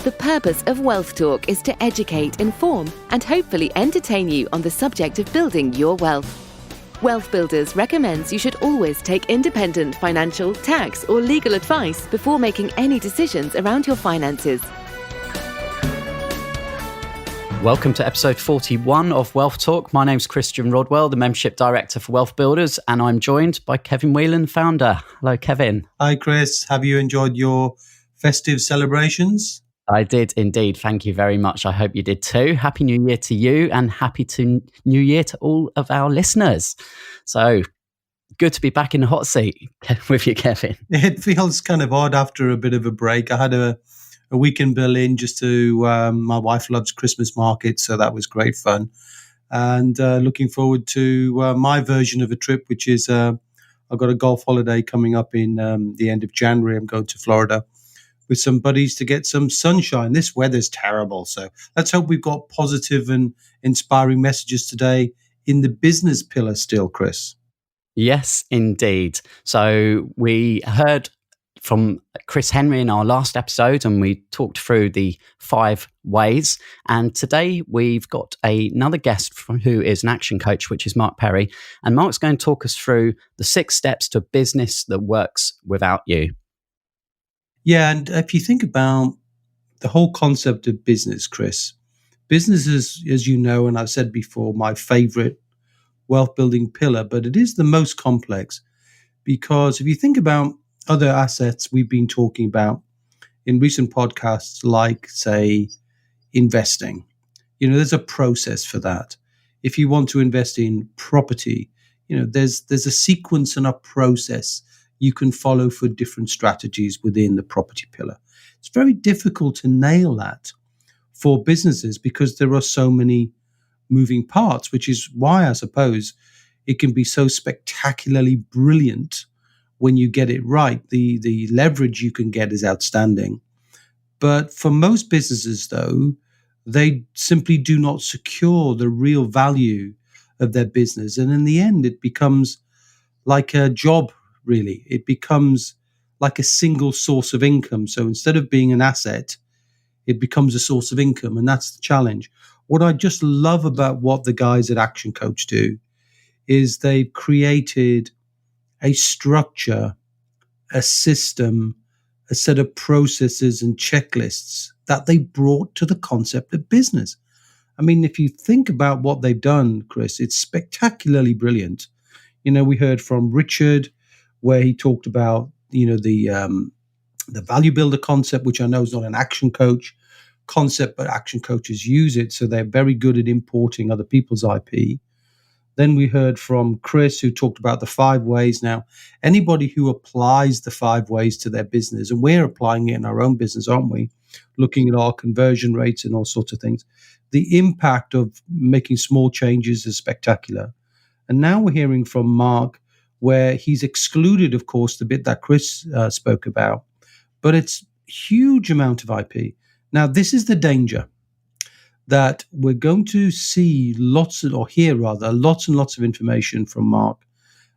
The purpose of Wealth Talk is to educate, inform, and hopefully entertain you on the subject of building your wealth. WealthBuilders recommends you should always take independent financial, tax, or legal advice before making any decisions around your finances. Welcome to episode 41 of Wealth Talk. My name's Christian Rodwell, the Membership Director for WealthBuilders, and I'm joined by Kevin Whelan, founder. Hello, Kevin. Hi, Chris. Have you enjoyed your festive celebrations? I did indeed. Thank you very much. I hope you did too. Happy New Year to you and happy New Year to all of our listeners. So good to be back in the hot seat with you, Kevin. It feels kind of odd after a bit of a break. I had a week in Berlin just to, my wife loves Christmas markets, so that was great fun. And looking forward to my version of a trip, which is I've got a golf holiday coming up in the end of January. I'm going to Florida with some buddies to get some sunshine. This weather's terrible, so let's hope we've got positive and inspiring messages today in the business pillar still, Chris. Yes, indeed. So we heard from Chris Henry in our last episode, and we talked through the 5 ways. And today we've got another guest who is an action coach, which is Marc Perry. And Marc's going to talk us through the 6 steps to business that works without you. Yeah, and if you think about the whole concept of business, Chris, business is, as you know, and I've said before, my favorite wealth building pillar, but it is the most complex because if you think about other assets we've been talking about in recent podcasts, like, say, investing. There's a process for that. If you want to invest in property, there's a sequence and a process you can follow for different strategies within the property pillar. It's very difficult to nail that for businesses because there are so many moving parts, which is why I suppose it can be so spectacularly brilliant when you get it right. The leverage you can get is outstanding. But for most businesses, though, they simply do not secure the real value of their business. And in the end, it becomes like a job, really. It becomes like a single source of income. So instead of being an asset, it becomes a source of income. And that's the challenge. What I just love about what the guys at ActionCoach do is they've created a structure, a system, a set of processes and checklists that they brought to the concept of business. I mean, if you think about what they've done, Chris, it's spectacularly brilliant. We heard from Richard where he talked about, the value builder concept, which I know is not an action coach concept, but action coaches use it. So they're very good at importing other people's IP. Then we heard from Chris, who talked about the 5 ways. Now, anybody who applies the 5 ways to their business, and we're applying it in our own business, aren't we? Looking at our conversion rates and all sorts of things. The impact of making small changes is spectacular. And now we're hearing from Marc, where he's excluded, of course, the bit that Chris spoke about, but it's huge amount of IP. Now, this is the danger, that we're going to see lots and lots of information from Marc,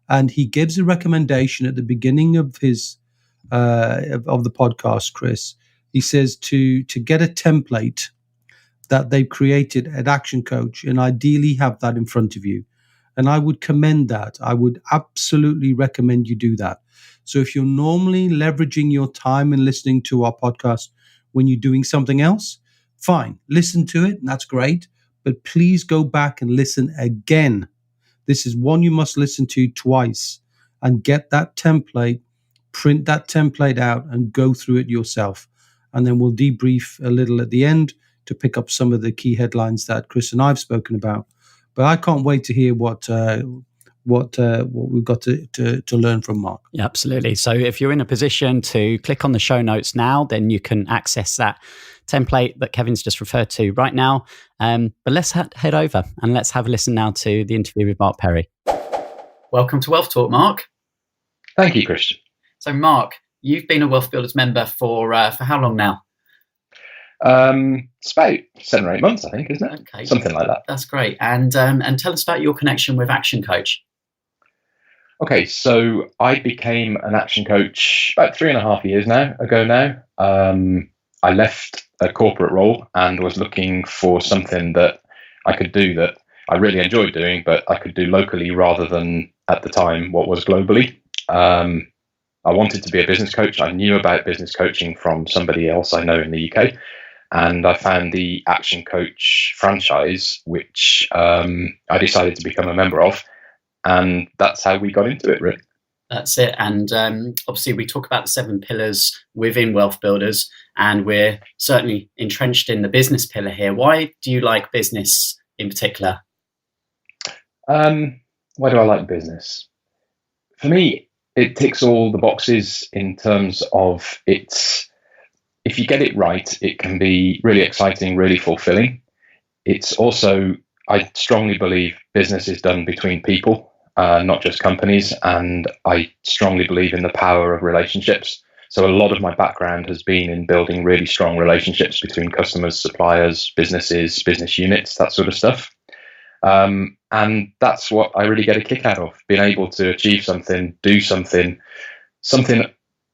and he gives a recommendation at the beginning of his of the podcast, Chris. He says to get a template that they've created at Action Coach, and ideally have that in front of you. And I would commend that. I would absolutely recommend you do that. So if you're normally leveraging your time and listening to our podcast when you're doing something else, fine, listen to it, and that's great. But please go back and listen again. This is one you must listen to twice and get that template, print that template out and go through it yourself. And then we'll debrief a little at the end to pick up some of the key headlines that Chris and I have spoken about. But I can't wait to hear what we've got to learn from Marc. Yeah, absolutely. So if you're in a position to click on the show notes now, then you can access that template that Kevin's just referred to right now. But let's head over and let's have a listen now to the interview with Marc Perry. Welcome to Wealth Talk, Marc. Thank you, Christian. So Marc, you've been a WealthBuilders member for how long now? It's about 7 or 8 months, I think, isn't it? Okay, something like that. That's great. And tell us about your connection with Action Coach. Okay, so I became an action coach about 3.5 years ago now. I left a corporate role and was looking for something that I could do that I really enjoyed doing, but I could do locally rather than at the time what was globally. I wanted to be a business coach. I knew about business coaching from somebody else I know in the UK. And I found the ActionCoach franchise, which I decided to become a member of. And that's how we got into it, really. That's it. And obviously, we talk about the 7 pillars within WealthBuilders, and we're certainly entrenched in the business pillar here. Why do you like business in particular? Why do I like business? For me, it ticks all the boxes in terms of it's, if you get it right, it can be really exciting, really fulfilling. It's also, I strongly believe business is done between people, not just companies. And I strongly believe in the power of relationships. So a lot of my background has been in building really strong relationships between customers, suppliers, businesses, business units, that sort of stuff. And that's what I really get a kick out of, being able to achieve something, do something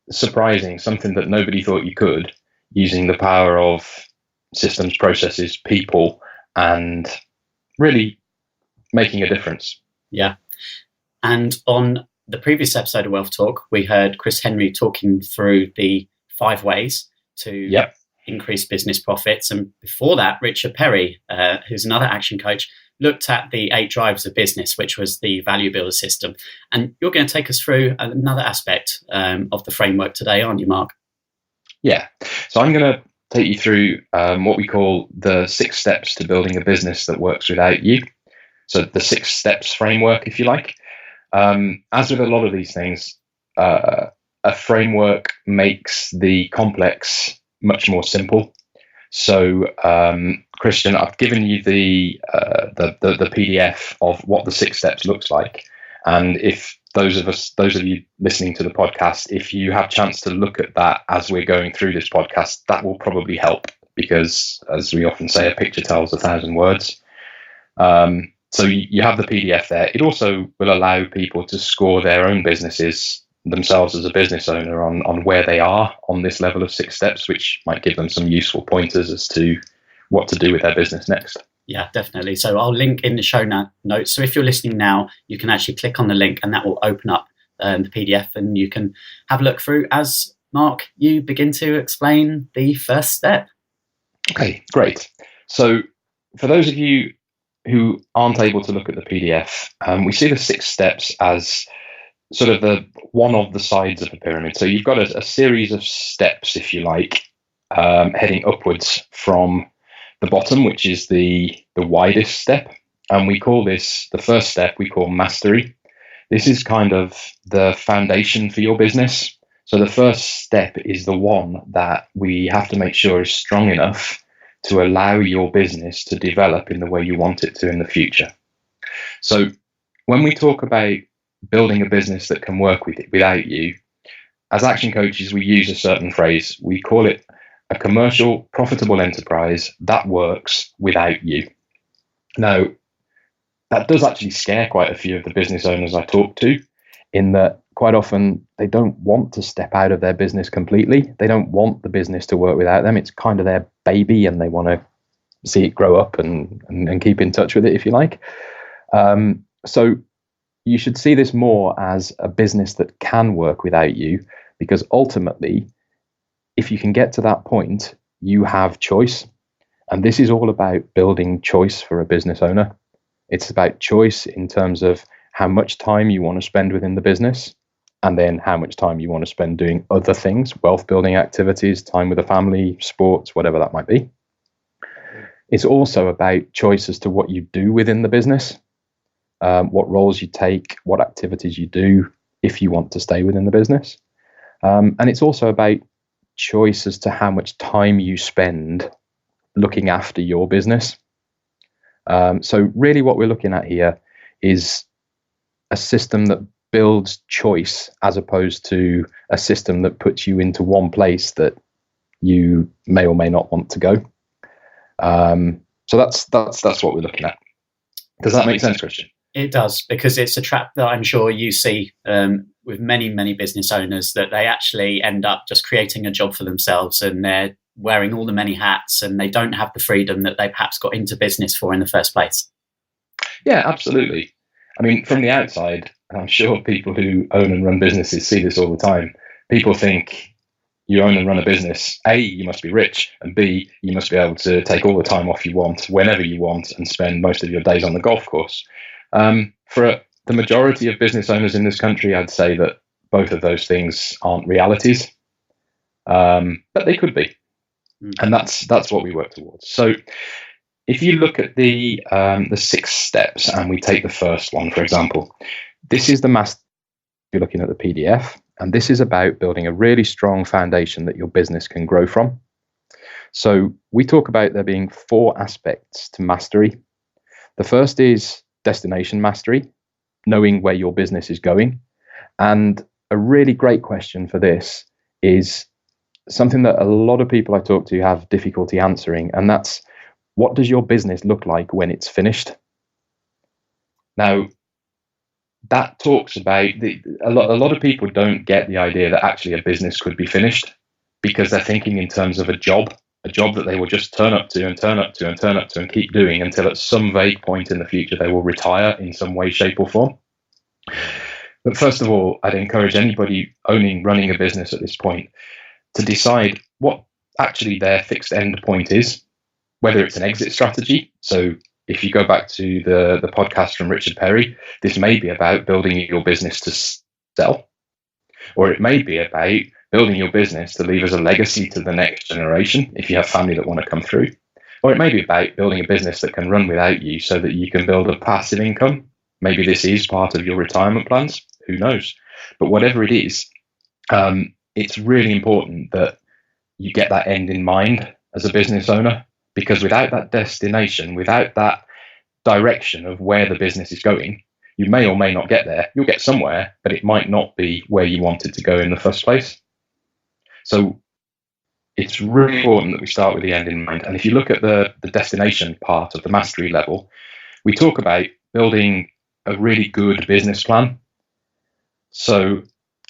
surprising, something that nobody thought you could, using the power of systems, processes, people, and really making a difference. Yeah. And on the previous episode of Wealth Talk, we heard Chris Henry talking through the 5 ways to increase business profits. And before that, Richard Perry, who's another action coach, looked at the 8 drivers of business, which was the value builder system. And you're going to take us through another aspect of the framework today, aren't you, Marc? Yeah. So I'm going to take you through what we call the 6 steps to building a business that works without you. So the 6 steps framework, if you like. As with a lot of these things, a framework makes the complex much more simple. So, Christian, I've given you the PDF of what the 6 steps looks like, and if those of you listening to the podcast, if you have a chance to look at that as we're going through this podcast, that will probably help, because, as we often say, a picture tells 1,000 words. So you have the PDF there. It also will allow people to score their own businesses themselves as a business owner on where they are on this level of 6 steps, which might give them some useful pointers as to what to do with their business next. Yeah, definitely. So I'll link in the show notes. So if you're listening now, you can actually click on the link and that will open up the PDF and you can have a look through as Marc, you begin to explain the first step. Okay, great. So for those of you who aren't able to look at the PDF, we see the 6 steps as sort of the one of the sides of the pyramid. So you've got a series of steps, if you like, heading upwards from the bottom, which is the widest step. And we call this, the first step, we call mastery. This is kind of the foundation for your business. So the first step is the one that we have to make sure is strong enough to allow your business to develop in the way you want it to in the future. So when we talk about building a business that can work without you, as action coaches, we use a certain phrase. We call it a commercial, profitable enterprise that works without you. Now, that does actually scare quite a few of the business owners I talk to, in that quite often they don't want to step out of their business completely. They don't want the business to work without them. It's kind of their baby and they want to see it grow up and keep in touch with it, if you like. So you should see this more as a business that can work without you, because ultimately, if you can get to that point, you have choice. And this is all about building choice for a business owner. It's about choice in terms of how much time you want to spend within the business, and then how much time you want to spend doing other things, wealth building activities, time with the family, sports, whatever that might be. It's also about choice as to what you do within the business, what roles you take, what activities you do if you want to stay within the business. And it's also about choice as to how much time you spend looking after your business. So really what we're looking at here is a system that builds choice as opposed to a system that puts you into one place that you may or may not want to go. So that's what we're looking at. Does that make sense, Christian? It does, because it's a trap that I'm sure you see with many, many business owners, that they actually end up just creating a job for themselves and they're wearing all the many hats and they don't have the freedom that they perhaps got into business for in the first place? Yeah, absolutely. I mean, from the outside, I'm sure people who own and run businesses see this all the time. People think you own and run a business, A, you must be rich, and B, you must be able to take all the time off you want, whenever you want, and spend most of your days on the golf course. For the majority of business owners in this country, I'd say that both of those things aren't realities, but they could be. And that's what we work towards. So if you look at the 6 steps, and we take the first one, for example, this is the master. You're looking at the PDF, and this is about building a really strong foundation that your business can grow from. So we talk about there being 4 aspects to mastery. The first is destination mastery, knowing where your business is going. And a really great question for this is something that a lot of people I talk to have difficulty answering, and that's, what does your business look like when it's finished? Now, that talks about a lot of people don't get the idea that actually a business could be finished, because they're thinking in terms of a job that they will just turn up to and keep doing until at some vague point in the future they will retire in some way, shape or form. But first of all, I'd encourage anybody running a business at this point to decide what actually their fixed end point is, whether it's an exit strategy. So if you go back to the podcast from Richard Perry, this may be about building your business to sell, or it may be about building your business to leave as a legacy to the next generation if you have family that want to come through, or it may be about building a business that can run without you so that you can build a passive income. Maybe this is part of your retirement plans, who knows? But whatever it is, it's really important that you get that end in mind as a business owner, because without that destination, without that direction of where the business is going, you may or may not get there. You'll get somewhere, but it might not be where you wanted to go in the first place. So it's really important that we start with the end in mind. And if you look at the destination part of the mastery level, we talk about building a really good business plan. So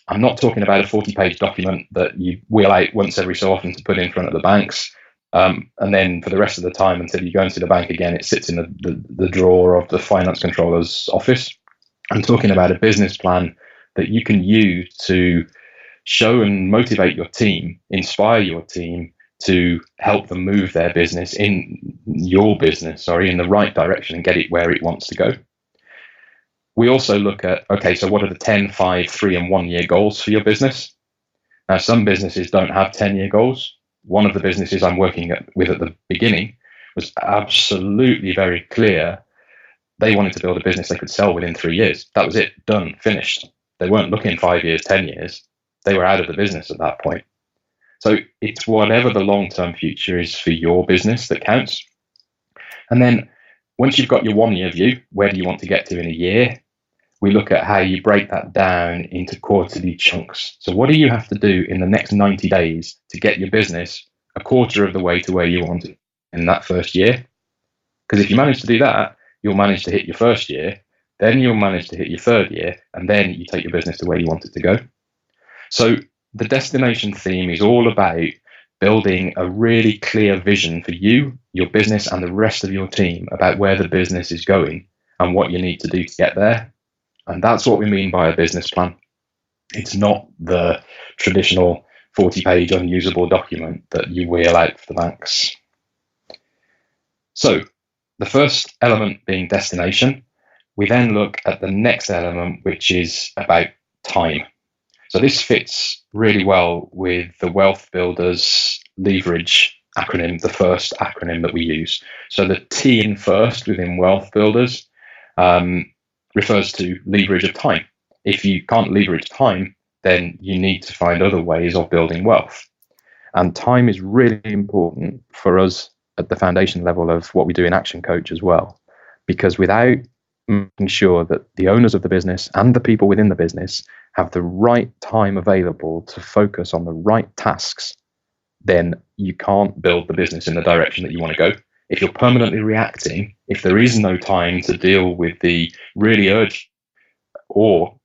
I'm not talking about a 40-page document that you wheel out once every so often to put in front of the banks. And then for the rest of the time, until you go into the bank again, it sits in the drawer of the finance controller's office. I'm talking about a business plan that you can use to show and motivate your team, inspire your team to help them move their business in the right direction and get it where it wants to go. We also look at, okay, so what are the 10, 5, 3, and 1 year goals for your business? Now, some businesses don't have 10-year goals. One of the businesses I'm working with at the beginning was absolutely very clear. They wanted to build a business they could sell within 3 years. That was it, done, finished. They weren't looking 5 years, 10 years. They were out of the business at that point. So it's whatever the long-term future is for your business that counts. And then once you've got your 1 year view, where do you want to get to in a year? We look at how you break that down into quarterly chunks. So what do you have to do in the next 90 days to get your business a quarter of the way to where you want it in that first year? Because if you manage to do that, you'll manage to hit your first year, then you'll manage to hit your third year, and then you take your business to where you want it to go. So the destination theme is all about building a really clear vision for you, your business, and the rest of your team about where the business is going and what you need to do to get there. And that's what we mean by a business plan. It's not the traditional 40-page unusable document that you wheel out for the banks. So the first element being destination, we then look at the next element, which is about time. So this fits really well with the WealthBuilders leverage acronym, the first acronym that we use. So the T in first within WealthBuilders refers to leverage of time. If you can't leverage time, then you need to find other ways of building wealth. And time is really important for us at the foundation level of what we do in ActionCoach as well. Because without making sure that the owners of the business and the people within the business have the right time available to focus on the right tasks, then you can't build the business in the direction that you want to go. If you're permanently reacting, if there is no time to deal with the really urgent or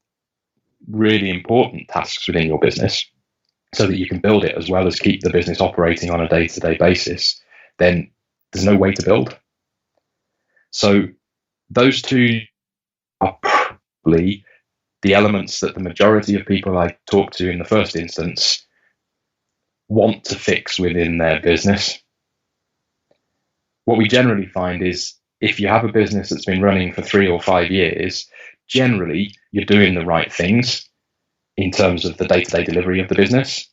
really important tasks within your business, so that you can build it as well as keep the business operating on a day-to-day basis, then there's no way to build. So those two are probably the elements that the majority of people I talk to in the first instance want to fix within their business. What we generally find is if you have a business that's been running for 3 or 5 years, generally you're doing the right things in terms of the day-to-day delivery of the business.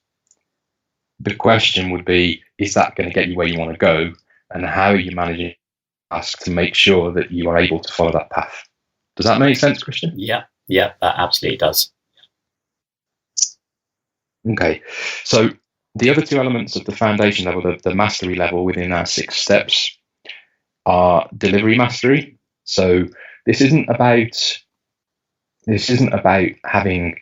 The question would be, is that going to get you where you want to go? And how are you managing to make sure that you are able to follow that path? Does that make sense, Christian? Yeah, that absolutely does. Okay, so the other two elements of the foundation level, the mastery level within our 6 steps, are delivery mastery. So this isn't about having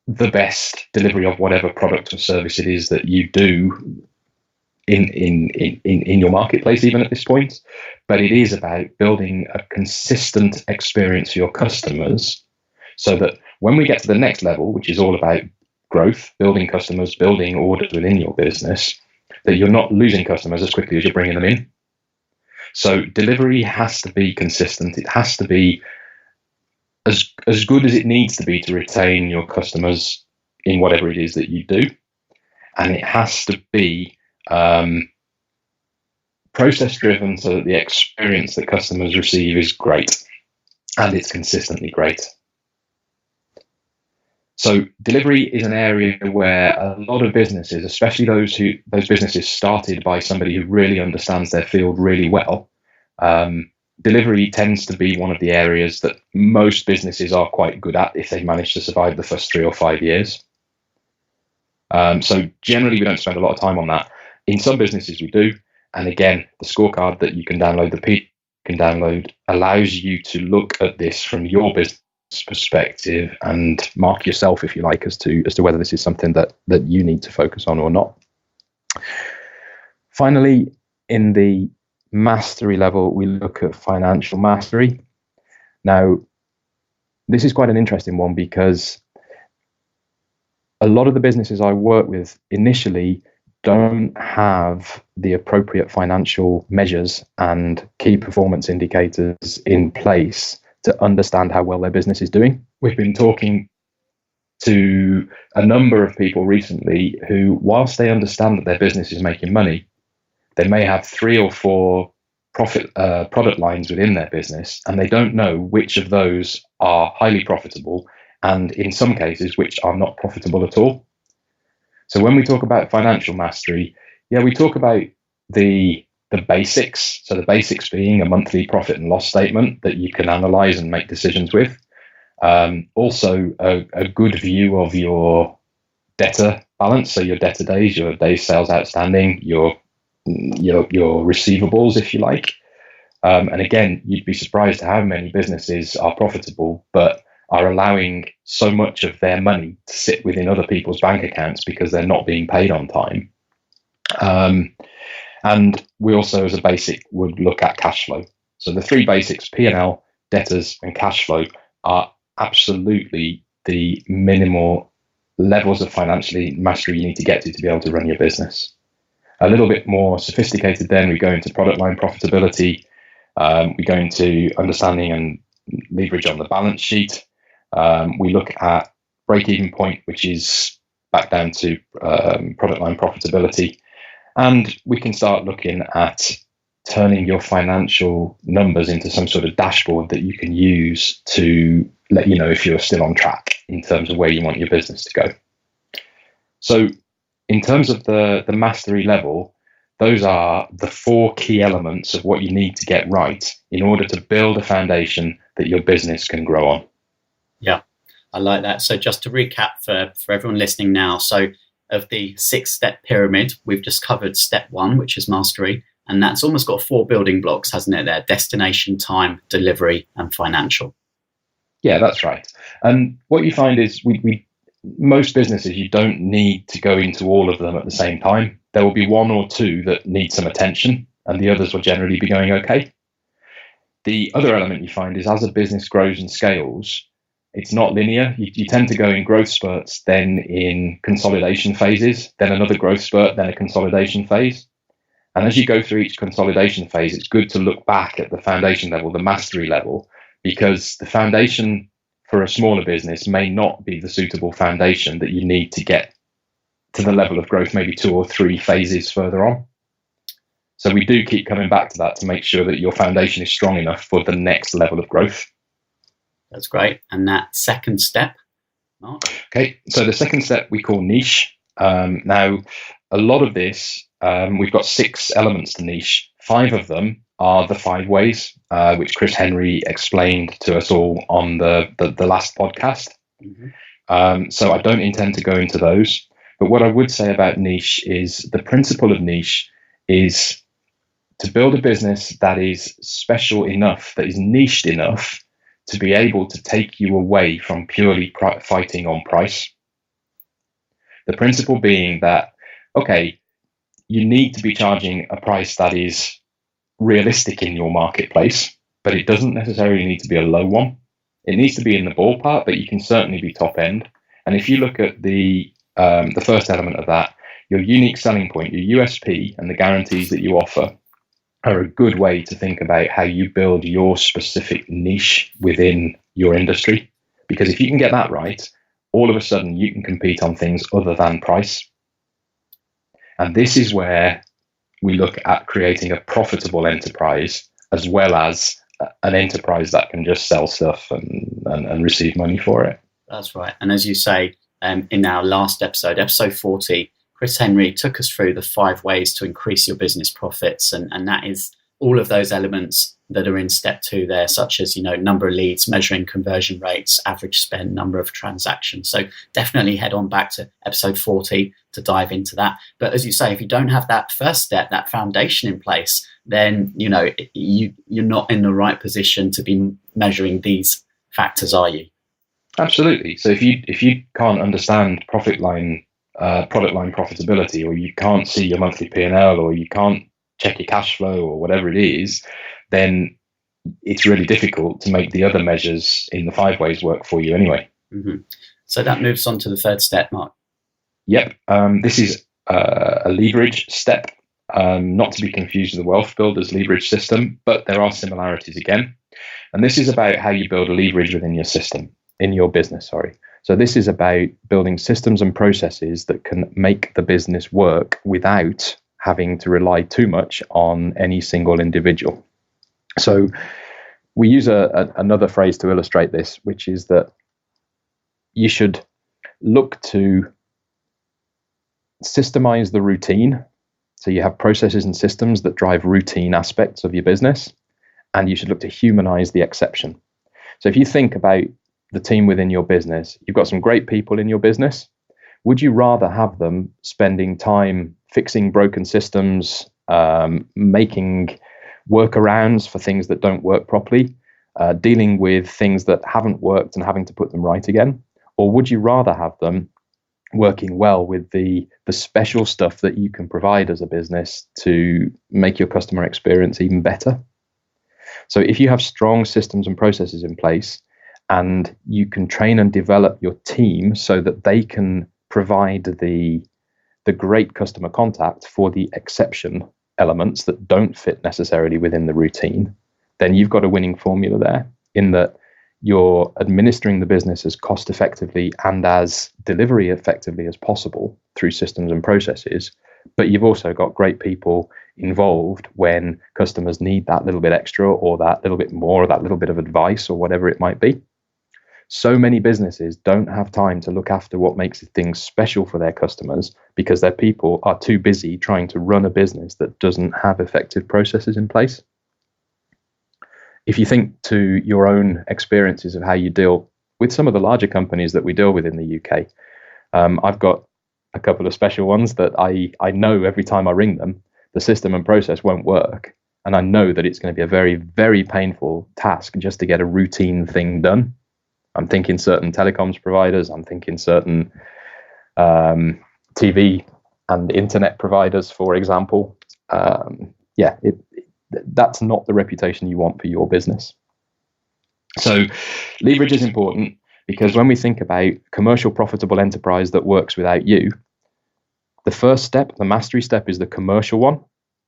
the best delivery of whatever product or service it is that you do in your marketplace, even at this point, but it is about building a consistent experience for your customers, so that when we get to the next level, which is all about growth, building customers, building orders within your business, that you're not losing customers as quickly as you're bringing them in. So delivery has to be consistent. It has to be as good as it needs to be to retain your customers in whatever it is that you do. And it has to be process driven, so that the experience that customers receive is great and it's consistently great. So delivery is an area where a lot of businesses, especially those businesses started by somebody who really understands their field really well, delivery tends to be one of the areas that most businesses are quite good at if they manage to survive the first 3 or 5 years. So generally, we don't spend a lot of time on that. In some businesses, we do. And again, the scorecard that you can download, allows you to look at this from your business perspective and mark yourself, if you like, as to whether this is something that you need to focus on or not. Finally, in the mastery level, we look at financial mastery. Now, this is quite an interesting one, because a lot of the businesses I work with initially don't have the appropriate financial measures and key performance indicators in place to understand how well their business is doing. We've been talking to a number of people recently who, whilst they understand that their business is making money, they may have 3 or 4 product lines within their business, and they don't know which of those are highly profitable, and in some cases, which are not profitable at all. So when we talk about financial mastery, we talk about the basics. So the basics being a monthly profit and loss statement that you can analyze and make decisions with. Also, a good view of your debtor balance, so your debtor days, your days sales outstanding, your receivables, if you like. And again, you'd be surprised how many businesses are profitable, but are allowing so much of their money to sit within other people's bank accounts because they're not being paid on time. And we also, as a basic, would look at cash flow. So the 3 basics, P&L, debtors, and cash flow, are absolutely the minimal levels of financial mastery you need to get to be able to run your business. A little bit more sophisticated then, we go into product line profitability. We go into understanding and leverage on the balance sheet. We look at break-even point, which is back down to product line profitability. And we can start looking at turning your financial numbers into some sort of dashboard that you can use to let you know if you're still on track in terms of where you want your business to go. So in terms of the mastery level, those are the 4 key elements of what you need to get right in order to build a foundation that your business can grow on. Yeah, I like that. So just to recap for everyone listening now, so of the 6-step pyramid, we've just covered step 1, which is mastery. And that's almost got 4 building blocks, hasn't it? There, destination, time, delivery, and financial. Yeah, that's right. And what you find is most businesses, you don't need to go into all of them at the same time. There will be 1 or 2 that need some attention, and the others will generally be going okay. The other element you find is as a business grows and scales, It's not linear. You tend to go in growth spurts, then in consolidation phases, then another growth spurt, then a consolidation phase. And as you go through each consolidation phase, it's good to look back at the foundation level, the mastery level, because the foundation for a smaller business may not be the suitable foundation that you need to get to the level of growth, maybe 2 or 3 phases further on. So we do keep coming back to that to make sure that your foundation is strong enough for the next level of growth. That's great. And that second step, Marc? Okay, so the second step we call niche. Now, a lot of this, we've got 6 elements to niche. 5 of them are the 5 ways, which Chris Henry explained to us all on the last podcast. Mm-hmm. So I don't intend to go into those. But what I would say about niche is the principle of niche is to build a business that is special enough, that is niched enough to be able to take you away from purely fighting on price. The principle being that, okay, you need to be charging a price that is realistic in your marketplace, but it doesn't necessarily need to be a low one. It needs to be in the ballpark, but you can certainly be top end. And if you look at the first element of that, your unique selling point, your USP, and the guarantees that you offer are a good way to think about how you build your specific niche within your industry. Because if you can get that right, all of a sudden you can compete on things other than price. And this is where we look at creating a profitable enterprise, as well as an enterprise that can just sell stuff and receive money for it. That's right. And as you say, in our last episode, episode 40, Chris Henry took us through the 5 ways to increase your business profits. And that is all of those elements that are in step 2 there, such as, number of leads, measuring conversion rates, average spend, number of transactions. So definitely head on back to episode 40 to dive into that. But as you say, if you don't have that first step, that foundation in place, then, you're not in the right position to be measuring these factors, are you? Absolutely. So if you can't understand product line profitability, or you can't see your monthly P&L, or you can't check your cash flow, or whatever it is, then it's really difficult to make the other measures in the 5 ways work for you anyway. Mm-hmm. So that moves on to the third step, Marc. Yep. This is a leverage step, not to be confused with the WealthBuilders leverage system, but there are similarities again. And this is about how you build a leverage within your system, in your business, sorry. So this is about building systems and processes that can make the business work without having to rely too much on any single individual. So we use another phrase to illustrate this, which is that you should look to systemize the routine. So you have processes and systems that drive routine aspects of your business, and you should look to humanize the exception. So if you think about the team within your business, you've got some great people in your business. Would you rather have them spending time fixing broken systems, making workarounds for things that don't work properly, dealing with things that haven't worked and having to put them right again? Or would you rather have them working well with the special stuff that you can provide as a business to make your customer experience even better? So if you have strong systems and processes in place, and you can train and develop your team so that they can provide the great customer contact for the exception elements that don't fit necessarily within the routine, then you've got a winning formula there, in that you're administering the business as cost effectively and as delivery effectively as possible through systems and processes. But you've also got great people involved when customers need that little bit extra, or that little bit more, or that little bit of advice, or whatever it might be. So many businesses don't have time to look after what makes things special for their customers because their people are too busy trying to run a business that doesn't have effective processes in place. If you think to your own experiences of how you deal with some of the larger companies that we deal with in the UK, I've got a couple of special ones that I know every time I ring them, the system and process won't work. And I know that it's going to be a very, very painful task just to get a routine thing done. I'm thinking certain telecoms providers, I'm thinking certain TV and internet providers, for example. That's not the reputation you want for your business. So leverage is important Because when we think about commercial profitable enterprise that works without you, the first step, the mastery step, is the commercial one.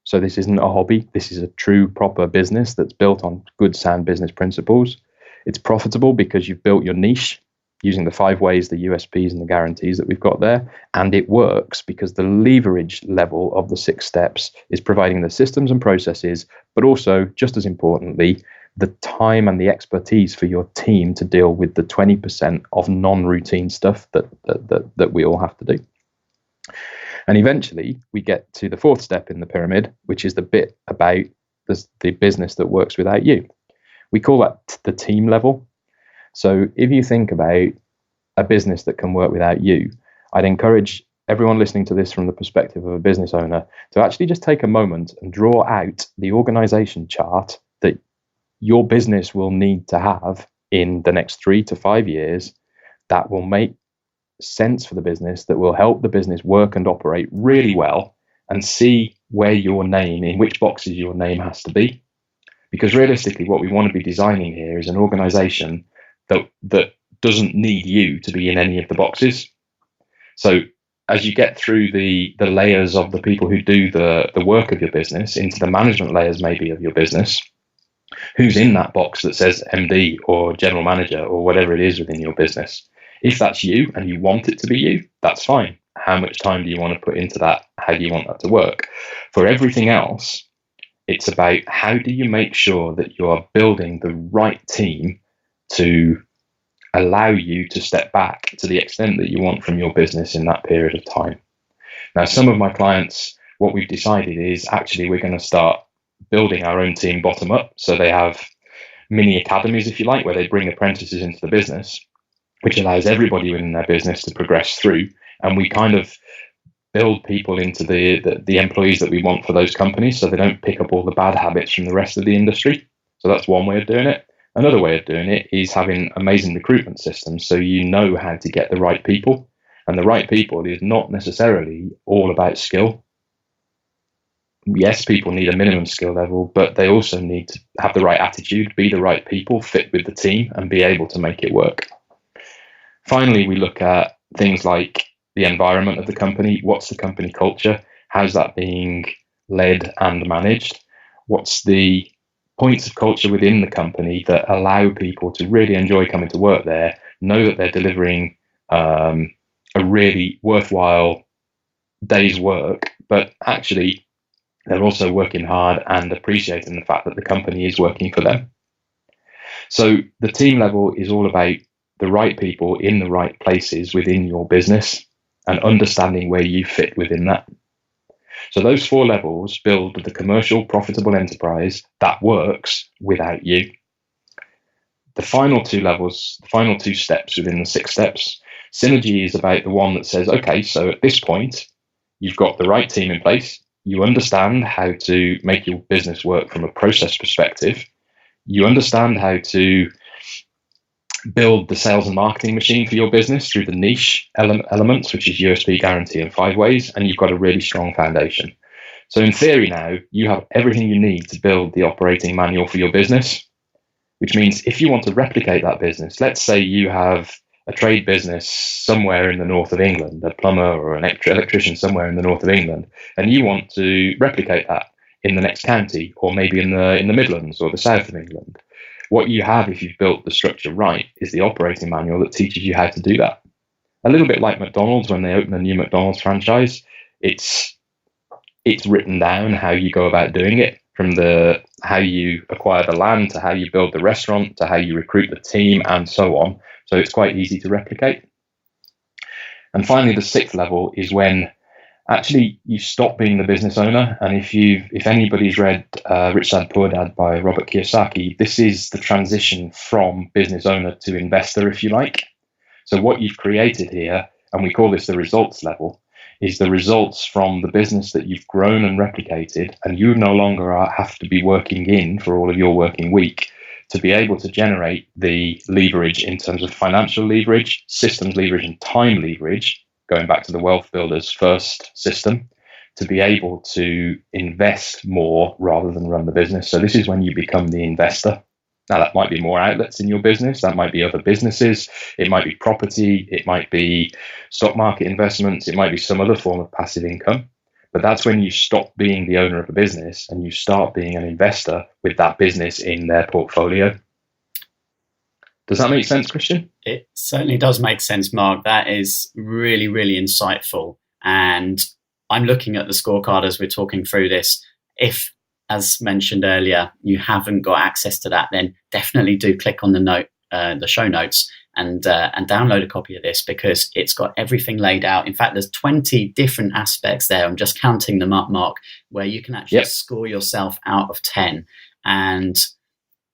So this isn't a hobby. This is a true, proper business that's built on good, sound business principles. It's profitable because you've built your niche using the 5 ways, the USPs and the guarantees that we've got there. And it works because the leverage level of the 6 steps is providing the systems and processes, but also, just as importantly, the time and the expertise for your team to deal with the 20% of non-routine stuff that we all have to do. And eventually we get to the 4th step in the pyramid, which is the bit about the business that works without you. We call that the team level. So if you think about a business that can work without you, I'd encourage everyone listening to this from the perspective of a business owner to actually just take a moment and draw out the organization chart that your business will need to have in the next 3 to 5 years that will make sense for the business, that will help the business work and operate really well, and see where your name, in which boxes your name has to be. Because realistically, what we want to be designing here is an organization that doesn't need you to be in any of the boxes. So as you get through the layers of the people who do the work of your business into the management layers maybe of your business, who's in that box that says MD or general manager or whatever it is within your business. If that's you and you want it to be you, that's fine. How much time do you want to put into that? How do you want that to work? For everything else, it's about how do you make sure that you are building the right team to allow you to step back to the extent that you want from your business in that period of time. Now, some of my clients, what we've decided is actually we're going to start building our own team bottom up. So they have mini academies, if you like, where they bring apprentices into the business, which allows everybody within their business to progress through. And we kind of build people into the employees that we want for those companies so they don't pick up all the bad habits from the rest of the industry. So that's one way of doing it. Another way of doing it is having amazing recruitment systems so you know how to get the right people. And the right people is not necessarily all about skill. Yes, people need a minimum skill level, but they also need to have the right attitude, be the right people, fit with the team, and be able to make it work. Finally, we look at things like the environment of the company. What's the company culture? How's that being led and managed? What's the points of culture within the company that allow people to really enjoy coming to work there, know that they're delivering a really worthwhile day's work, but actually they're also working hard and appreciating the fact that the company is working for them. So the team level is all about the right people in the right places within your business and understanding where you fit within that. So those 4 levels build the commercial profitable enterprise that works without you. The final 2 levels, the final 2 steps within the 6 steps, synergy is about the one that says, okay, so at this point, you've got the right team in place. You understand how to make your business work from a process perspective. You understand how to build the sales and marketing machine for your business through the niche elements, which is USP, guarantee, and 5 ways, and you've got a really strong foundation. So in theory now, you have everything you need to build the operating manual for your business, which means if you want to replicate that business, let's say you have a trade business somewhere in the north of England, a plumber or an electrician somewhere in the north of England, and you want to replicate that in the next county, or maybe in the Midlands or the south of England. What you have, if you've built the structure right, is the operating manual that teaches you how to do that. A little bit like McDonald's when they open a new McDonald's franchise. It's written down how you go about doing it, from how you acquire the land to how you build the restaurant to how you recruit the team and so on. So it's quite easy to replicate. And finally, the 6th level is when actually you stop being the business owner. And if anybody's read Rich Dad Poor Dad by Robert Kiyosaki, this is the transition from business owner to investor, if you like. So what you've created here, and we call this the results level, is the results from the business that you've grown and replicated, and you no longer have to be working in for all of your working week to be able to generate the leverage in terms of financial leverage, systems leverage, and time leverage, going back to the WealthBuilders first system, to be able to invest more rather than run the business. So this is when you become the investor. Now, that might be more outlets in your business. That might be other businesses. It might be property. It might be stock market investments. It might be some other form of passive income. But that's when you stop being the owner of a business and you start being an investor with that business in their portfolio. Does that make sense, Christian? It certainly does make sense, Marc. That is really, really insightful. And I'm looking at the scorecard as we're talking through this. If, as mentioned earlier, you haven't got access to that, then definitely do click on the show notes and download a copy of this, because it's got everything laid out. In fact, there's 20 different aspects there. I'm just counting them up, Marc, where you can actually score yourself out of 10. And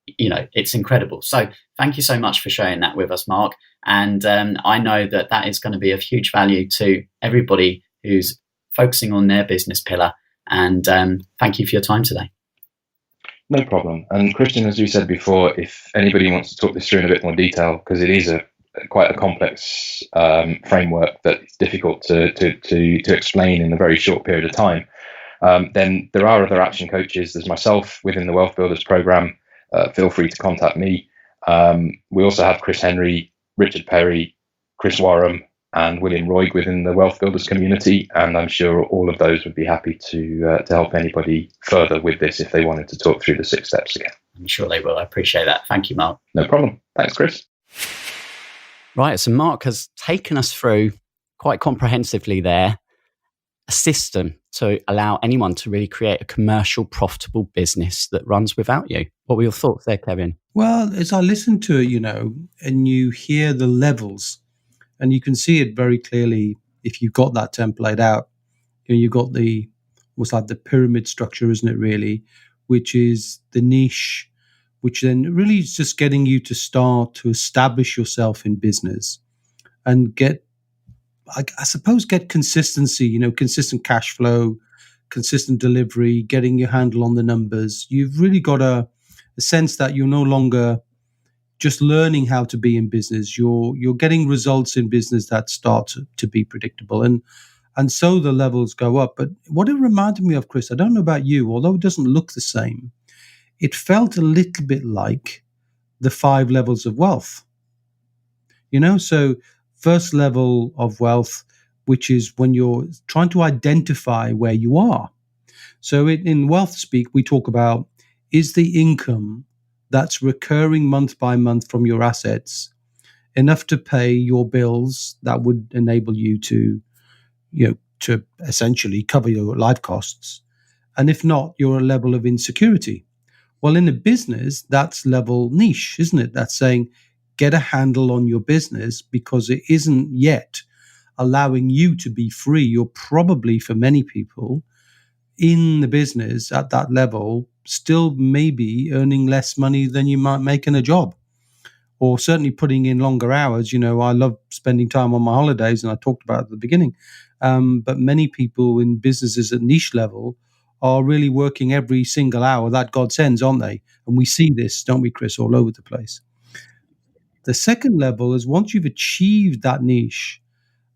it's incredible. So thank you so much for sharing that with us, Marc. And I know that is going to be of huge value to everybody who's focusing on their business pillar. And thank you for your time today. No problem. And Christian, as you said before, if anybody wants to talk this through in a bit more detail, because it is quite a complex framework that it's difficult to explain in a very short period of time, then there are other action coaches. There's myself within the Wealth Builders program. Feel free to contact me. We also have Chris Henry, Richard Perry, Chris Warham, and William Roig within the Wealth Builders community, and I'm sure all of those would be happy to help anybody further with this if they wanted to talk through the 6 steps again. I'm sure they will. I appreciate that. Thank you, Marc. No problem. Thanks, Chris. Right, so Marc has taken us through quite comprehensively there a system to allow anyone to really create a commercial, profitable business that runs without you. What were your thoughts there, Kevin? Well, as I listen to it, and you hear the levels, and you can see it very clearly if you've got that template out. You've got what's like the pyramid structure, isn't it, really, which is the niche, which then really is just getting you to start to establish yourself in business and get consistency, consistent cash flow, consistent delivery, getting your handle on the numbers. You've really got a sense that you're no longer just learning how to be in business. You're getting results in business that start to be predictable. And so the levels go up. But what it reminded me of, Chris, I don't know about you, although it doesn't look the same, it felt a little bit like the 5 levels of wealth. So first level of wealth, which is when you're trying to identify where you are. So in wealth speak, we talk about, is the income that's recurring month by month from your assets enough to pay your bills that would enable you to essentially cover your life costs? And if not, you're a level of insecurity. Well, in a business, that's level niche, isn't it? That's saying, get a handle on your business, because it isn't yet allowing you to be free. You're probably, for many people in the business at that level, still maybe earning less money than you might make in a job, or certainly putting in longer hours. I love spending time on my holidays, and I talked about it at the beginning. But many people in businesses at niche level are really working every single hour that God sends, aren't they? And we see this, don't we, Chris, all over the place. The second level is once you've achieved that niche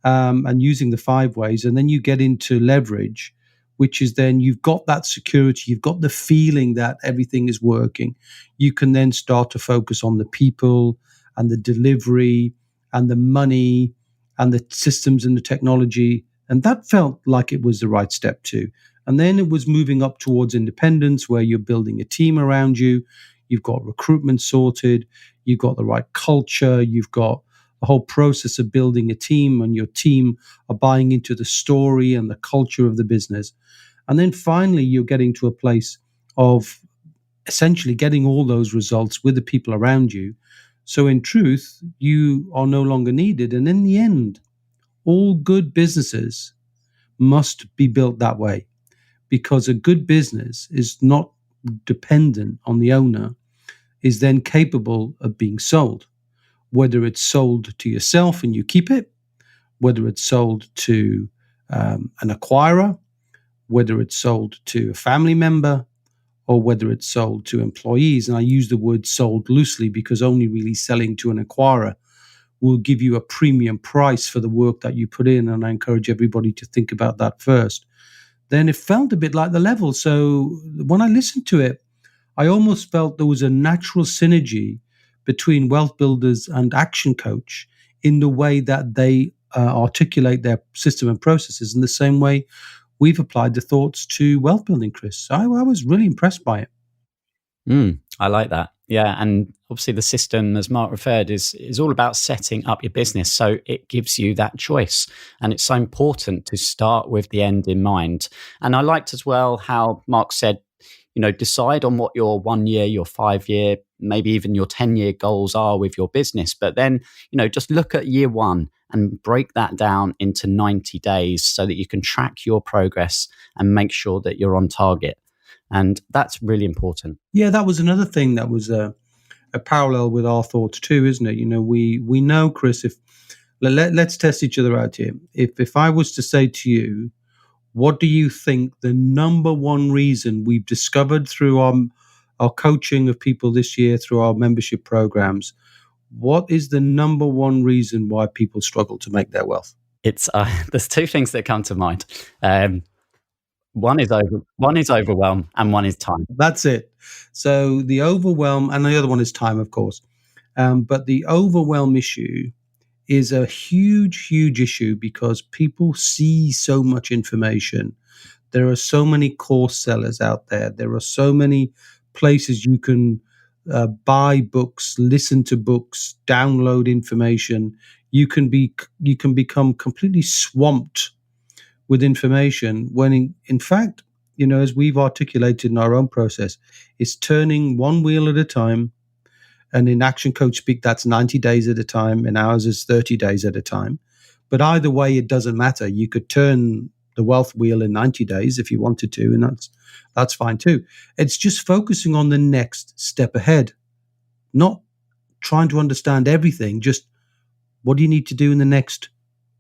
and using the 5 ways, and then you get into leverage, which is then you've got that security, you've got the feeling that everything is working. You can then start to focus on the people and the delivery and the money and the systems and the technology. And that felt like it was the right step too. And then it was moving up towards independence, where you're building a team around you. You've got recruitment sorted. You've got the right culture. You've got the whole process of building a team, and your team are buying into the story and the culture of the business. And then finally, you're getting to a place of essentially getting all those results with the people around you. So in truth, you are no longer needed. And in the end, all good businesses must be built that way, because a good business is not dependent on the owner, is then capable of being sold, whether it's sold to yourself and you keep it, whether it's sold to an acquirer, whether it's sold to a family member, or whether it's sold to employees. And I use the word sold loosely, because only really selling to an acquirer will give you a premium price for the work that you put in. And I encourage everybody to think about that first. Then it felt a bit like the level. So when I listened to it, I almost felt there was a natural synergy between Wealth Builders and Action Coach in the way that they articulate their system and processes, in the same way we've applied the thoughts to wealth building, Chris. So I was really impressed by it. I like that. Yeah. And obviously the system, as Marc referred, is all about setting up your business. So it gives you that choice. And it's so important to start with the end in mind. And I liked as well how Marc said, decide on what your 1 year, your 5 year, maybe even your 10-year goals are with your business. But then, just look at year one and break that down into 90 days so that you can track your progress and make sure that you're on target. And that's really important. Yeah, that was another thing that was a parallel with our thoughts too, isn't it? We know, Chris, if let's test each other out here. If I was to say to you, what do you think the number one reason we've discovered through our coaching of people this year, through our membership programs, what is the number one reason why people struggle to make their wealth? It's there's two things that come to mind. One is overwhelm, and one is time. That's it. So the overwhelm, and the other one is time, of course. But the overwhelm issue is a huge, huge issue because people see so much information. There are so many course sellers out there. There are so many places you can buy books, listen to books, download information. You can become completely swamped with information when in fact, as we've articulated in our own process, it's turning one wheel at a time. And in Action Coach speak, that's 90 days at a time. In ours is 30 days at a time. But either way, it doesn't matter. You could turn the wealth wheel in 90 days if you wanted to, and that's fine too. It's just focusing on the next step ahead, not trying to understand everything. Just what do you need to do in the next,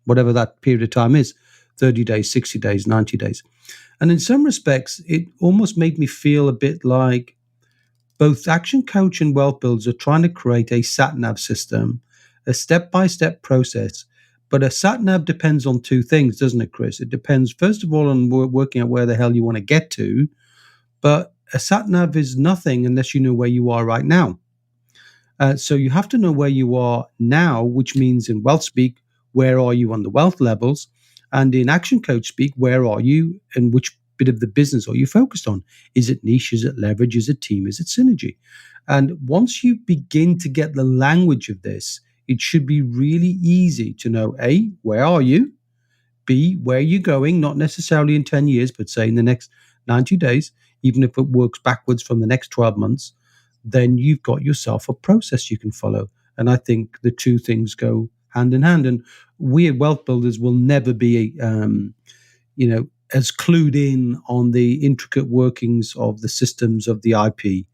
whatever that period of time is, 30 days, 60 days, 90 days. And in some respects, it almost made me feel a bit like both Action Coach and Wealth Builders are trying to create a sat-nav system, a step-by-step process. But a sat-nav depends on two things, doesn't it, Chris? It depends, first of all, on working out where the hell you want to get to. But a sat-nav is nothing unless you know where you are right now. So you have to know where you are now, which means in wealth speak, where are you on the wealth levels? And in Action Coach speak, where are you and which bit of the business are you focused on? Is it niche? Is it leverage? Is it team? Is it synergy? And once you begin to get the language of this, it should be really easy to know, A, where are you? B, where are you going? Not necessarily in 10 years, but say in the next 90 days, even if it works backwards from the next 12 months, then you've got yourself a process you can follow. And I think the two things go hand in hand. And we at Wealth Builders will never be, as clued in on the intricate workings of the systems of the IP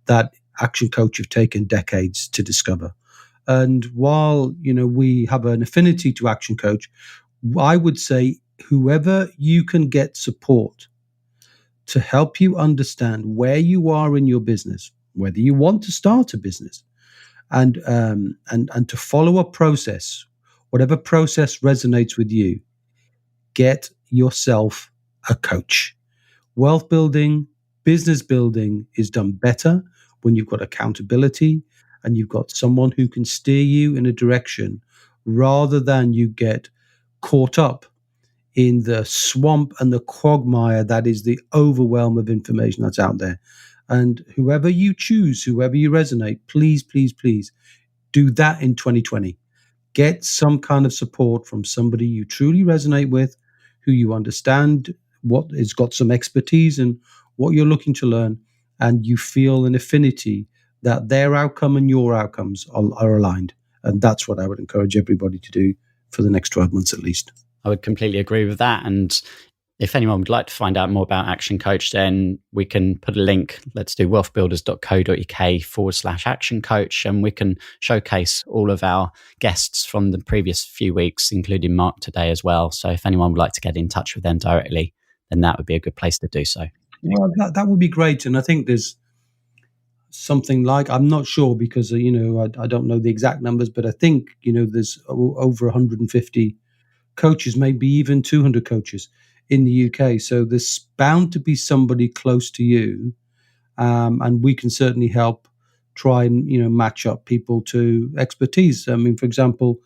that Action Coach have taken decades to discover. And while, we have an affinity to Action Coach, I would say whoever you can get support to help you understand where you are in your business, whether you want to start a business, and to follow a process, whatever process resonates with you, get yourself a coach. Wealth building, business building is done better when you've got accountability and you've got someone who can steer you in a direction rather than you get caught up in the swamp and the quagmire that is the overwhelm of information that's out there. And whoever you choose, whoever you resonate, please, please, please do that in 2020. Get some kind of support from somebody you truly resonate with, who you understand what has got some expertise in what you're looking to learn, and you feel an affinity that their outcome and your outcomes are aligned. And that's what I would encourage everybody to do for the next 12 months at least. I would completely agree with that. And if anyone would like to find out more about Action Coach, then we can put a link. Let's do wealthbuilders.co.uk/Action Coach, and we can showcase all of our guests from the previous few weeks, including Marc today as well. So if anyone would like to get in touch with them directly, then that would be a good place to do so. Well, that would be great. And I think there's something like, I'm not sure because, I don't know the exact numbers, but I think, there's over 150 coaches, maybe even 200 coaches in the UK. So there's bound to be somebody close to you And we can certainly help try and, match up people to expertise. I mean, for example,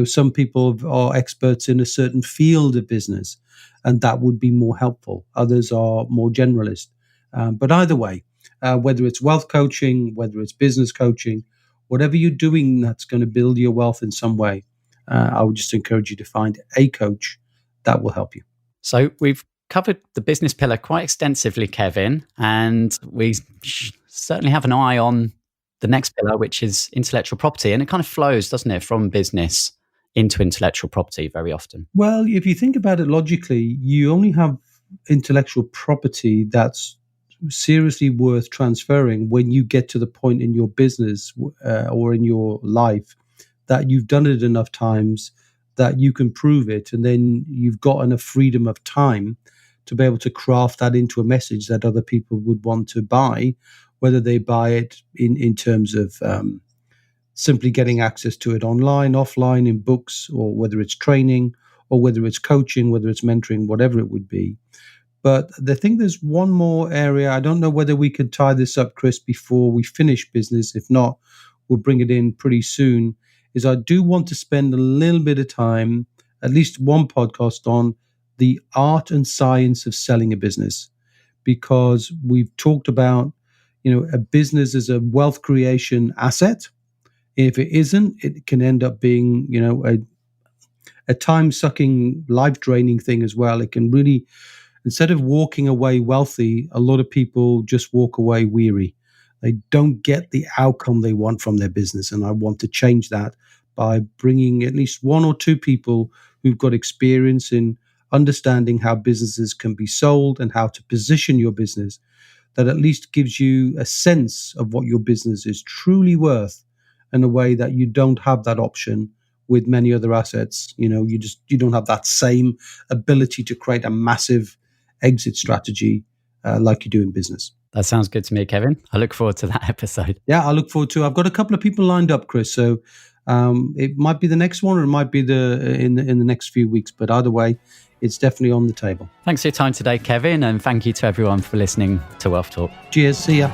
some people are experts in a certain field of business, and that would be more helpful. Others are more generalist. But either way, whether it's wealth coaching, whether it's business coaching, whatever you're doing that's going to build your wealth in some way, I would just encourage you to find a coach that will help you. So we've covered the business pillar quite extensively, Kevin, and we certainly have an eye on the next pillar, which is intellectual property. And it kind of flows, doesn't it, from business into intellectual property very often? Well, if you think about it logically, you only have intellectual property that's seriously worth transferring when you get to the point in your business or in your life that you've done it enough times that you can prove it, and then you've got enough freedom of time to be able to craft that into a message that other people would want to buy, whether they buy it in terms of simply getting access to it online, offline, in books, or whether it's training, or whether it's coaching, whether it's mentoring, whatever it would be. But I think there's one more area. I don't know whether we could tie this up, Chris, before we finish business. If not, we'll bring it in pretty soon. Is I do want to spend a little bit of time, at least one podcast, on the art and science of selling a business, because we've talked about, a business as a wealth creation asset. If it isn't, it can end up being, a time-sucking, life-draining thing as well. It can really, instead of walking away wealthy, a lot of people just walk away weary. They don't get the outcome they want from their business. And I want to change that by bringing at least one or two people who've got experience in understanding how businesses can be sold and how to position your business, that at least gives you a sense of what your business is truly worth in a way that you don't have that option with many other assets. You don't have that same ability to create a massive exit strategy like you do in business. That sounds good to me, Kevin. I look forward to that episode. Yeah, I look forward to. I've got a couple of people lined up, Chris. So it might be the next one, or it might be in the next few weeks. But either way, it's definitely on the table. Thanks for your time today, Kevin, and thank you to everyone for listening to Wealth Talk. Cheers. See ya.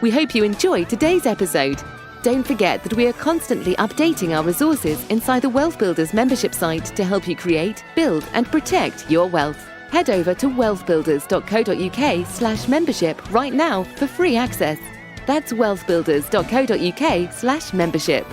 We hope you enjoyed today's episode. Don't forget that we are constantly updating our resources inside the WealthBuilders membership site to help you create, build, and protect your wealth. Head over to wealthbuilders.co.uk/membership right now for free access. That's wealthbuilders.co.uk/membership.